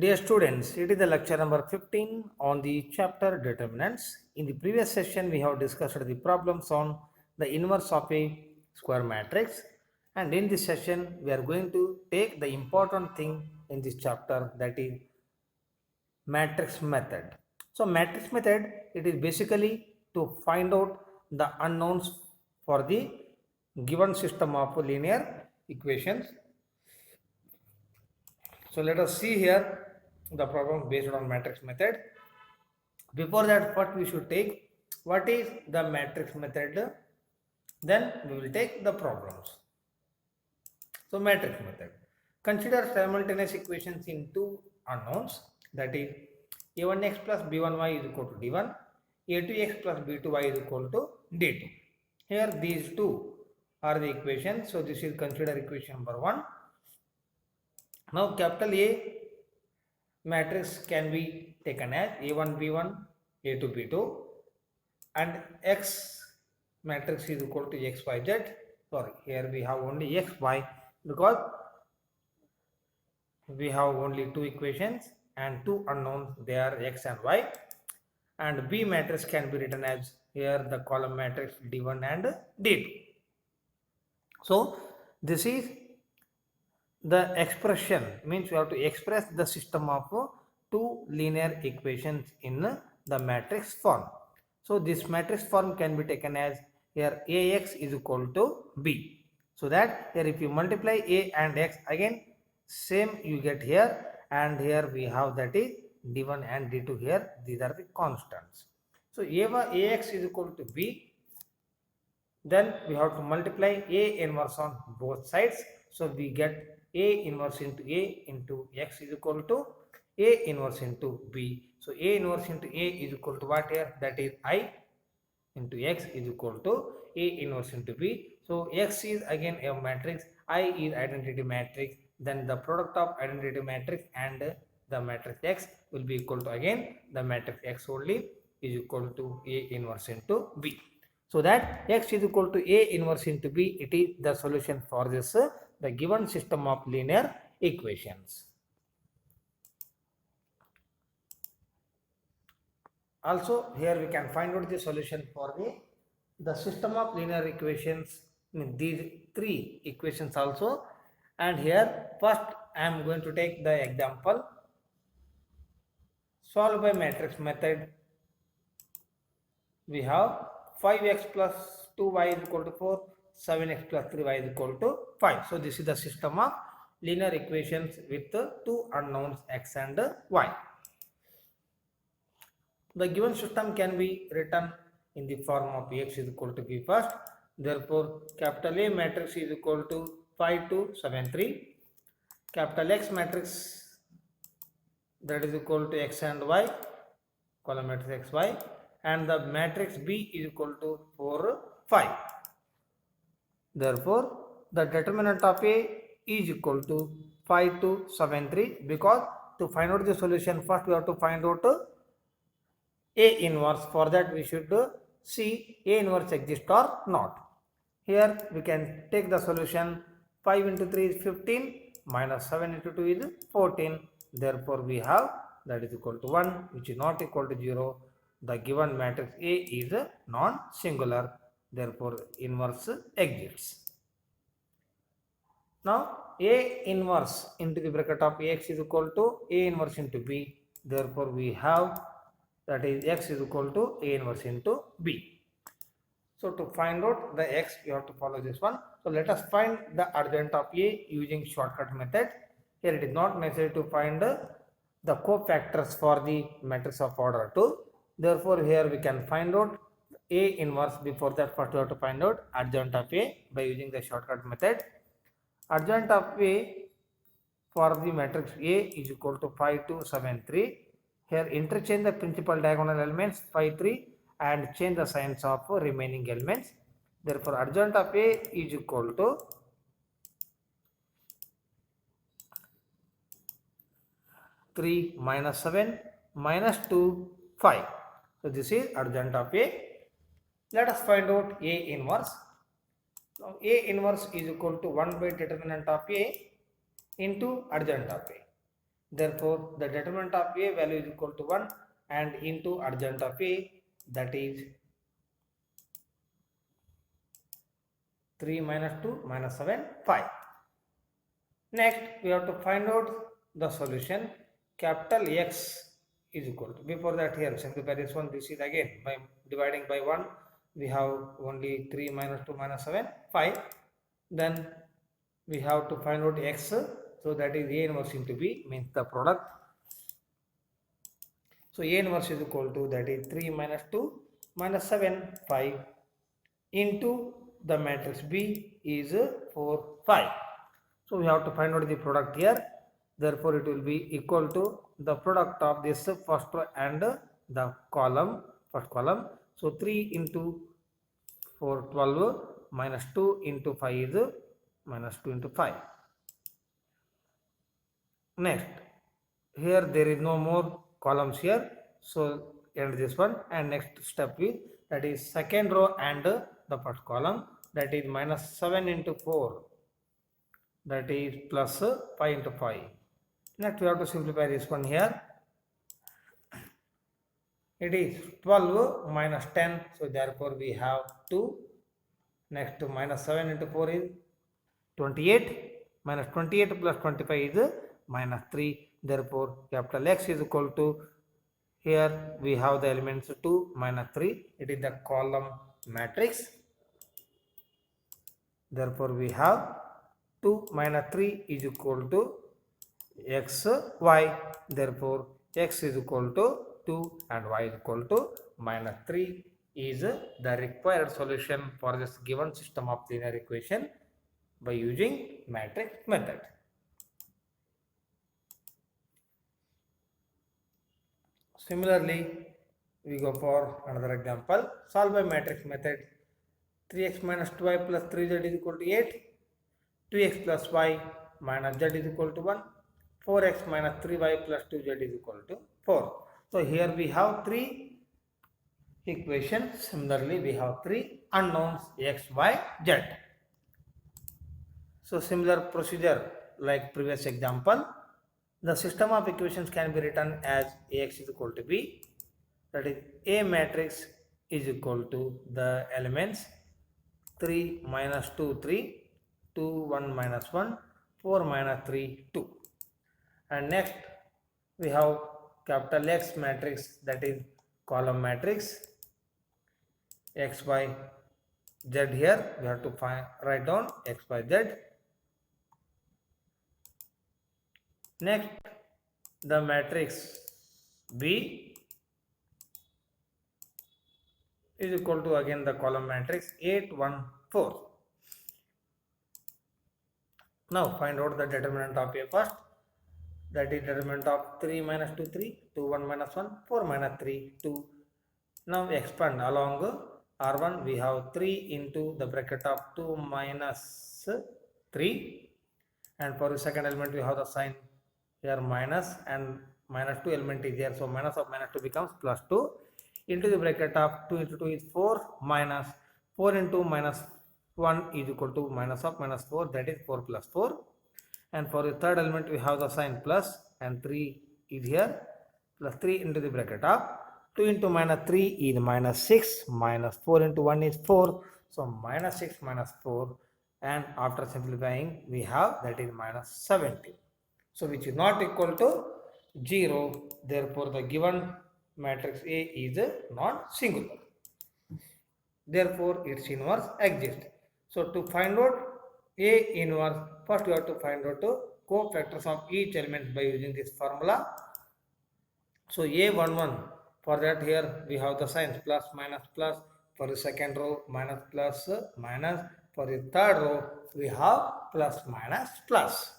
Dear students, it is the lecture number 15 on the chapter determinants. In the previous session, we have discussed the problems on the inverse of a square matrix. And in this session, we are going to take the important thing in this chapter, that is matrix method. So matrix method, it is basically to find out the unknowns for the given system of linear equations. So let us see here the problem based on matrix method. Before that, what we should take, what is the matrix method, then we will take the problems. So matrix method, consider simultaneous equations in two unknowns, that is a1x plus b1y is equal to d1, a2x plus b2y is equal to d2. Here these two are the equations, so this is consider equation number 1. Now capital A matrix can be taken as a1 b1 a2 b2 and x matrix is equal to x y z. Sorry, here we have only x y because we have only two equations and two unknowns, they are x and y. And B matrix can be written as here the column matrix d1 and d2. So this is the expression, means you have to express the system of two linear equations in the matrix form. So this matrix form can be taken as here Ax is equal to B. So that here if you multiply A and X, again same you get here, and here we have that is d1 and d2 here, these are the constants. So Ax is equal to B, then we have to multiply A inverse on both sides. So we get A inverse into A into X is equal to A inverse into B. So A inverse into A is equal to what here? That is I into X is equal to A inverse into B. So X is again a matrix, I is identity matrix, then the product of identity matrix and the matrix X will be equal to again the matrix X only is equal to A inverse into B. So that X is equal to A inverse into B, it is the solution for this the given system of linear equations. Also here we can find out the solution for the system of linear equations, these three equations also. And here first I am going to take the example, solve by matrix method. We have 5x plus 2y is equal to 4, 7x plus 3y is equal to 5. So this is the system of linear equations with two unknowns x and y. The given system can be written in the form of Ax is equal to B first. Therefore, capital A matrix is equal to 5, 2, 7, 3. Capital X matrix, that is equal to x and y, column matrix x, y, and the matrix B is equal to 4, 5. Therefore, the determinant of A is equal to 5, 2, 7, 3, because to find out the solution, first we have to find out A inverse. For that we should see A inverse exists or not. Here we can take the solution, 5 into 3 is 15 minus 7 into 2 is 14. Therefore we have that is equal to 1, which is not equal to 0. The given matrix A is non-singular, therefore inverse exists. Now A inverse into the bracket of Ax is equal to A inverse into B. Therefore we have that is x is equal to A inverse into B. So to find out the x, you have to follow this one. So let us find the adjoint of A using shortcut method. Here it is not necessary to find the cofactors for the matrix of order 2. Therefore here we can find out A inverse. Before that, first we have to find out adjoint of A by using the shortcut method. Adjoint of A for the matrix A is equal to 5, 2, 7, 3. Here interchange the principal diagonal elements 5, 3 and change the signs of remaining elements. Therefore adjoint of A is equal to 3 minus 7 minus 2, 5. So this is adjoint of A. Let us find out A inverse. Now A inverse is equal to 1 by determinant of A into adjoint of A. Therefore, the determinant of A value is equal to 1 and into adjoint of A, that is 3 minus 2 minus 7, 5. Next, we have to find out the solution. Capital X is equal to, before that here simplify this one, this is again by dividing by 1, we have only 3 minus 2 minus 7, 5. Then we have to find out X, so that is A inverse into B, means the product. So A inverse is equal to, that is 3 minus 2 minus 7, 5 into the matrix B is 4, 5. So we have to find out the product here. Therefore, it will be equal to the product of this first and the column, first column. So 3 into 4, 12 minus 2 into 5 is minus 2 into 5. Next, here there is no more columns here. So end this one, and next step is, that is second row and the first column, that is minus 7 into 4, that is plus 5 into 5. Next we have to simplify this one here. It is 12 minus 10, so therefore we have 2. Next minus 7 into 4 is 28, minus 28 plus 25 is minus 3. Therefore capital X is equal to, here we have the elements 2 minus 3, it is the column matrix. Therefore we have 2 minus 3 is equal to x, y. Therefore x is equal to 2 and y is equal to minus 3 is the required solution for this given system of linear equation by using matrix method. Similarly, we go for another example. Solve by matrix method. 3x minus 2y plus 3z is equal to 8. 2x plus y minus z is equal to 1. 4x minus 3y plus 2z is equal to 4. So here we have 3 equations. Similarly, we have 3 unknowns x, y, z. So similar procedure like previous example. The system of equations can be written as Ax is equal to B. That is, A matrix is equal to the elements 3 minus 2, 3, 2, 1 minus 1, 4 minus 3, 2. And next we have capital X matrix, that is column matrix, X, Y, Z. Here we have to write down X, Y, Z. Next, the matrix B is equal to again the column matrix 8, 1, 4. Now find out the determinant of A first. That is determinant of 3 minus 2, 3, 2, 1 minus 1, 4 minus 3, 2. Now expand along R1, we have 3 into the bracket of 2 minus 3, and for the second element we have the sign here minus, and minus 2 element is here, so minus of minus 2 becomes plus 2 into the bracket of 2 into 2 is 4 minus 4 into minus 1 is equal to minus of minus 4, that is 4 plus 4. And for the third element we have the sign plus, and 3 is here, plus 3 into the bracket of 2 into minus 3 is minus 6, minus 4 into 1 is 4, so minus 6 minus 4, and after simplifying we have, that is minus 70. So which is not equal to 0. Therefore the given matrix A is not singular. Therefore its inverse exists. So to find out A inverse, first you have to find out cofactors of each element by using this formula. So A11, for that here we have the signs plus, minus, plus. For the second row minus, plus, minus. For the third row we have plus, minus, plus.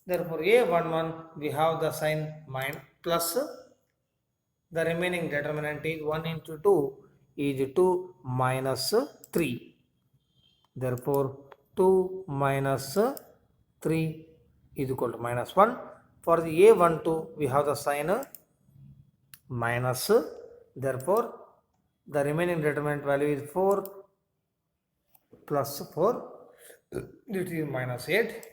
Therefore A11 we have the sign plus. The remaining determinant is 1 into 2 is 2 minus 3. Therefore 2 minus 3 is equal to minus 1. For the A12 we have the sign minus. Therefore the remaining determinant value is 4 plus 4, this is minus 8.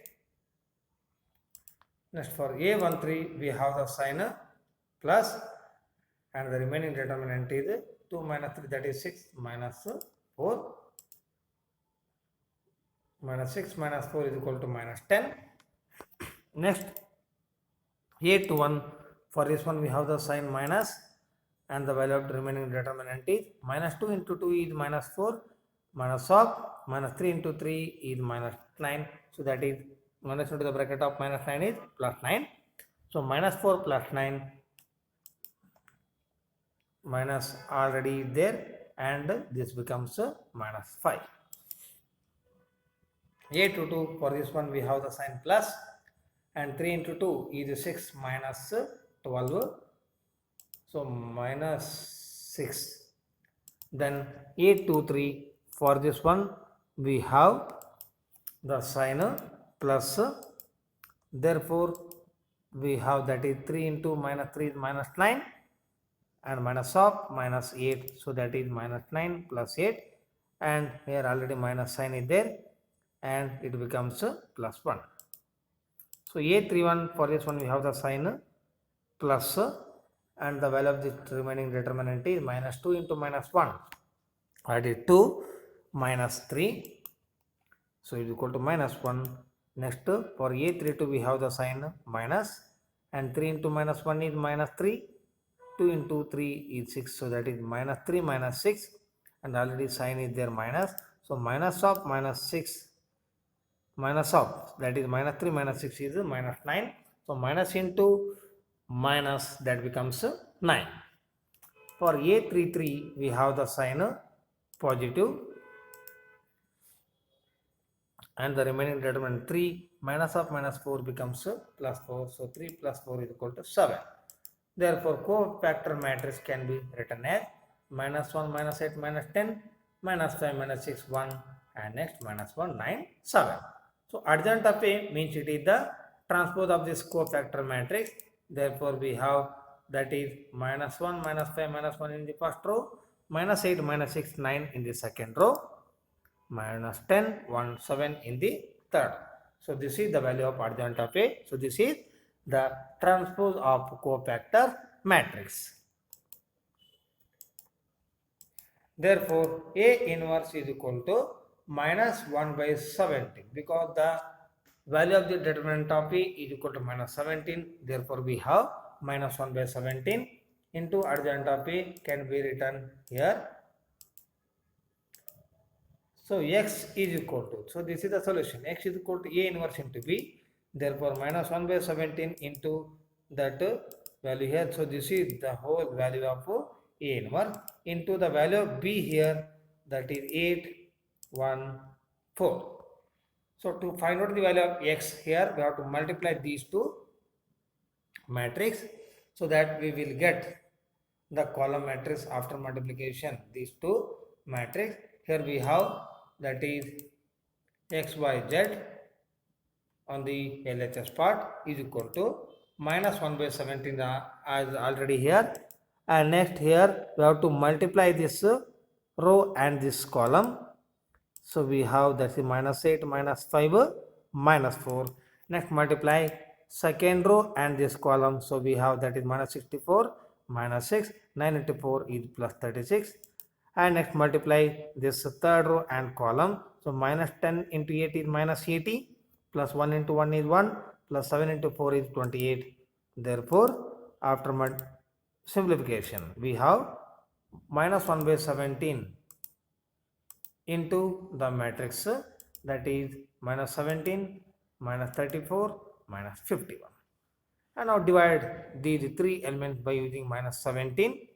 Next for A13 we have the sign plus and the remaining determinant is 2 minus 3, that is 6 minus 4 minus 6 minus 4 is equal to minus 10. Next A21, for this one we have the sign minus and the value of the remaining determinant is minus 2 into 2 is minus 4 minus of minus 3 into 3 is minus 9. So that is minus into the bracket of minus 9 is plus 9. So minus 4 plus 9 minus already there and this becomes minus 5. A22, for this one we have the sign plus and 3 into 2 is 6 minus 12. So minus 6. Then A23, for this one we have the sign plus, therefore we have that is 3 into minus 3 is minus 9 and minus of minus 8, so that is minus 9 plus 8 and here already minus sign is there and it becomes plus 1. So A31, for this one we have the sign plus and the value of the remaining determinant is minus 2 into minus 1, that is 2 minus 3, so it is equal to minus 1. Next for A32 we have the sign minus and 3 into minus 1 is minus 3, 2 into 3 is 6, so that is minus 3 minus 6 and already sign is there minus, so minus of minus 6 minus of that is minus 3 minus 6 is minus 9, so minus into minus that becomes 9. For A33 we have the sign positive and the remaining determinant 3 minus of minus 4 becomes plus 4, so 3 plus 4 is equal to 7. Therefore cofactor matrix can be written as minus 1 minus 8 minus 10 minus 5 minus 6 1 and next minus 1 9 7. So adjoint of A means it is the transpose of this cofactor matrix. Therefore we have that is minus 1 minus 5 minus 1 in the first row, minus 8 minus 6 9 in the second row, minus 10 1 7 in the third. So this is the value of adjoint of A. So this is the transpose of cofactor matrix. Therefore A inverse is equal to minus 1 by 17 because the value of the determinant of A is equal to minus 17. Therefore we have minus 1 by 17 into adjoint of A can be written here. So x is equal to, so this is the solution, x is equal to A inverse into B. Therefore minus 1 by 17 into that value here. So this is the whole value of A inverse into the value of B here, that is 8 1 4. So to find out the value of x here we have to multiply these two matrix so that we will get the column matrix after multiplication these two matrix. Here we have that is x y z on the LHS part is equal to minus 1 by 17 as already here, and next here we have to multiply this row and this column. So we have that is minus 8 minus 5 minus 4. Next multiply second row and this column. So we have that is minus 64 minus 6, 9 into 4 is plus 36. And next multiply this third row and column. So minus 10 into 8 is minus 80, plus 1 into 1 is 1, plus 7 into 4 is 28. Therefore after simplification we have minus 1 by 17 into the matrix, that is minus 17 minus 34 minus 51. And now divide these three elements by using minus 17.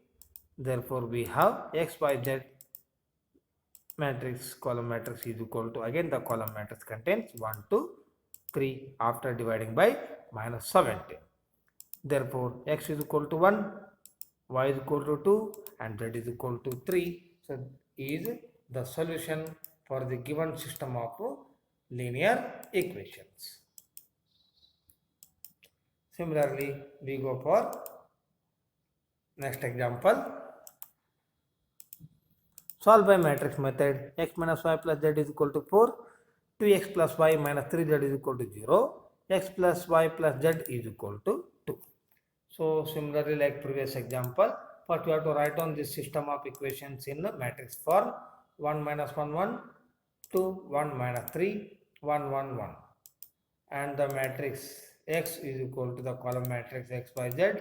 Therefore we have x y z matrix column matrix is equal to, again the column matrix contains 1 2 3 after dividing by minus 17. Therefore x is equal to 1, y is equal to 2 and z is equal to 3. So is the solution for the given system of linear equations. Similarly, we go for next example. Solve by matrix method. X minus y plus z is equal to 4, 2x plus y minus 3z is equal to 0. x plus y plus z is equal to 2. So similarly like previous example, first we have to write down this system of equations in the matrix form: 1 minus 1 1, 2 1 minus 3 1 1 1, and the matrix x is equal to the column matrix x y z,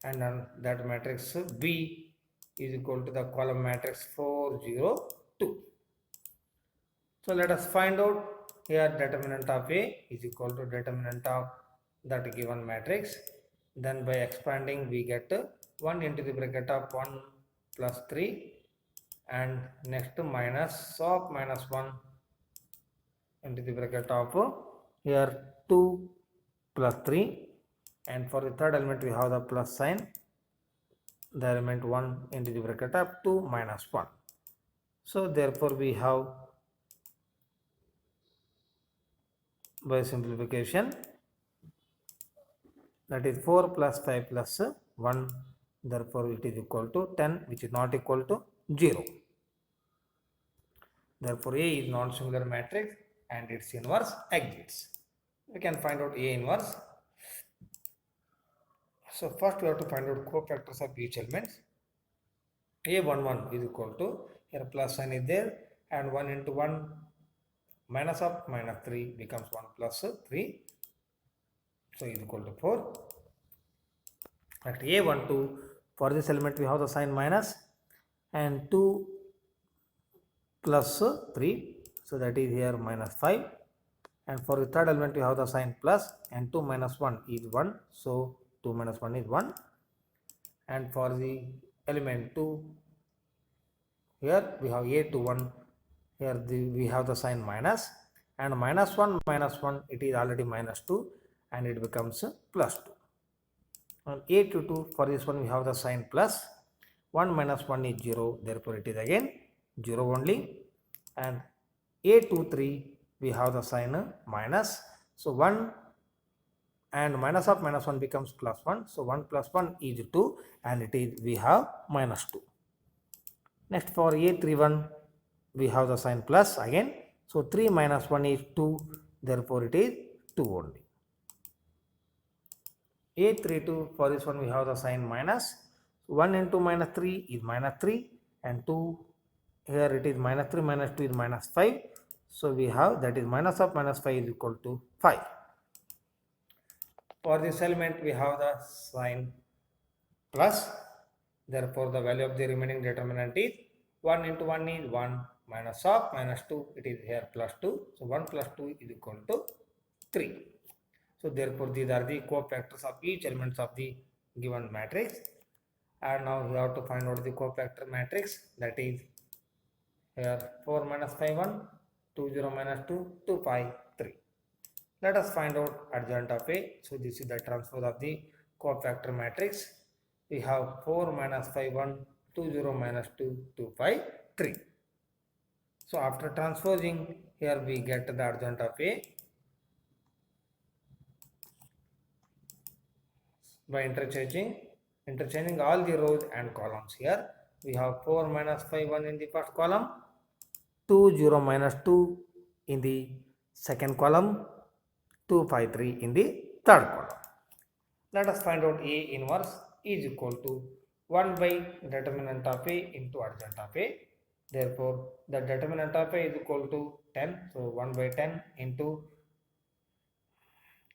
and then that matrix B is equal to the column matrix 4 0 2. So let us find out here determinant of A is equal to determinant of that given matrix. Then by expanding we get 1 into the bracket of 1 plus 3, and next minus of minus 1 into the bracket of here 2 plus 3, and for the third element we have the plus sign, the element 1 into the bracket of 2 minus 1. So therefore we have, by simplification, that is 4 plus 5 plus 1, therefore it is equal to 10, which is not equal to 0. Therefore A is non-singular matrix and its inverse exists. We can find out A inverse. So first we have to find out cofactors of each element. A11 is equal to, here plus sign is there, and 1 into 1 minus of minus 3 becomes 1 plus 3, so is equal to 4. At A12, for this element we have the sign minus, and 2 plus 3, so that is here minus 5, and for the third element we have the sign plus, and 2 minus 1 is 1, so 2 minus 1 is 1, and for the element 2, here we have A21, here we have the sign minus, and minus 1 it is already minus 2, and it becomes plus 2. And A22, for this one we have the sign plus, 1 minus 1 is 0, therefore it is again 0 only, and A23 we have the sign minus, so 1 and minus of minus 1 becomes plus 1, so 1 plus 1 is 2, and it is we have minus 2. Next for A31 we have the sign plus again, so 3 minus 1 is 2, therefore it is 2 only. A32, for this one we have the sign minus, 1 into minus 3 is minus 3, and 2, here it is minus 3 minus 2 is minus 5, so we have, that is minus of minus 5 is equal to 5. For this element we have the sign plus, therefore the value of the remaining determinant is 1 into 1 is 1, minus of minus 2, it is here plus 2, so 1 plus 2 is equal to 3. So therefore these are the cofactors of each elements of the given matrix, and now we have to find out the cofactor matrix, that is here 4 minus 5 1, 2 0 minus 2 2 5 3. Let us find out adjoint of A. So this is the transpose of the cofactor matrix. We have 4 minus 5 1, 2 0 minus 2 2 5 3. So after transposing, here we get the adjoint of A by interchanging all the rows and columns. Here we have 4 minus 5 1 in the first column, 2 0 minus 2 in the second column, 2 5 3 in the third column. Let us find out A inverse is equal to 1 by determinant of A into adjoint of A. Therefore the determinant of A is equal to 10, so 1 by 10 into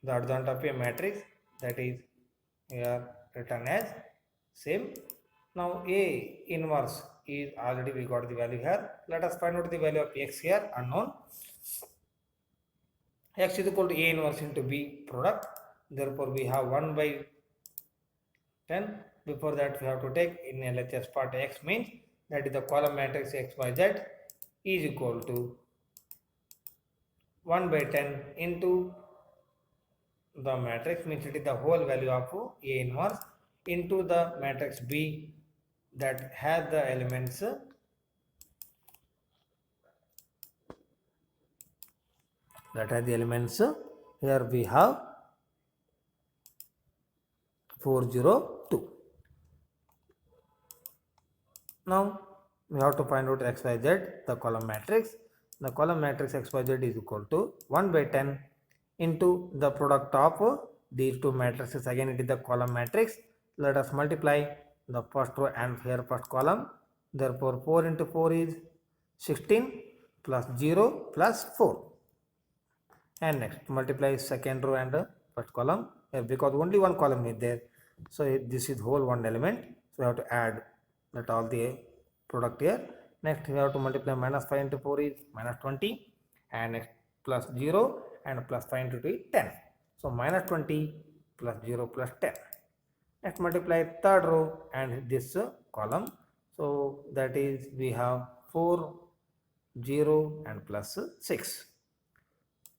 the adjoint of A matrix, that is here written as same. Now A inverse is already, we got the value here. Let us find out the value of x here, unknown. X is equal to A inverse into B product, therefore we have 1 by 10. Before that we have to take in LHS part, x means that is the column matrix x y z is equal to 1 by 10 into the matrix, means it is the whole value of A inverse into the matrix B that has the elements here we have 4 0 2. Now we have to find out x y z, the column matrix. The column matrix x y z is equal to 1 by 10 into the product of these two matrices. Again it is the column matrix. Let us multiply the first row and here first column. Therefore 4 into 4 is 16 plus 0 plus 4. And next multiply second row and first column here, because only one column is there, so this is whole one element, so we have to add that all the product here. Next we have to multiply minus 5 into 4 is minus 20, and next plus 0 and plus 5 into 2 is 10, so minus 20 plus 0 plus 10. Next multiply third row and this column, so that is we have 4, 0 and plus 6.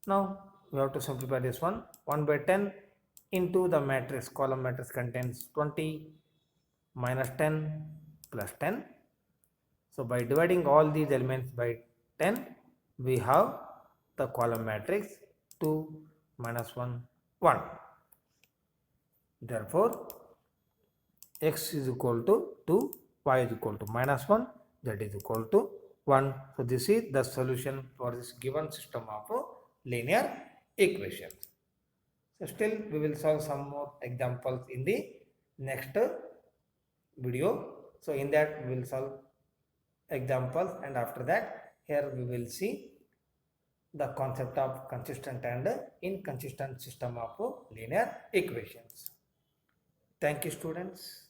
Now we have to simplify this one. 1 by 10 into the matrix, column matrix contains 20 minus 10 plus 10. So by dividing all these elements by 10, we have the column matrix 2 minus 1 1. Therefore x is equal to 2, y is equal to minus 1, z is equal to 1. So this is the solution for this given system of linear equations. So still we will solve some more examples in the next video. So in that we will solve examples, and after that here we will see the concept of consistent and inconsistent system of linear equations. Thank you, students.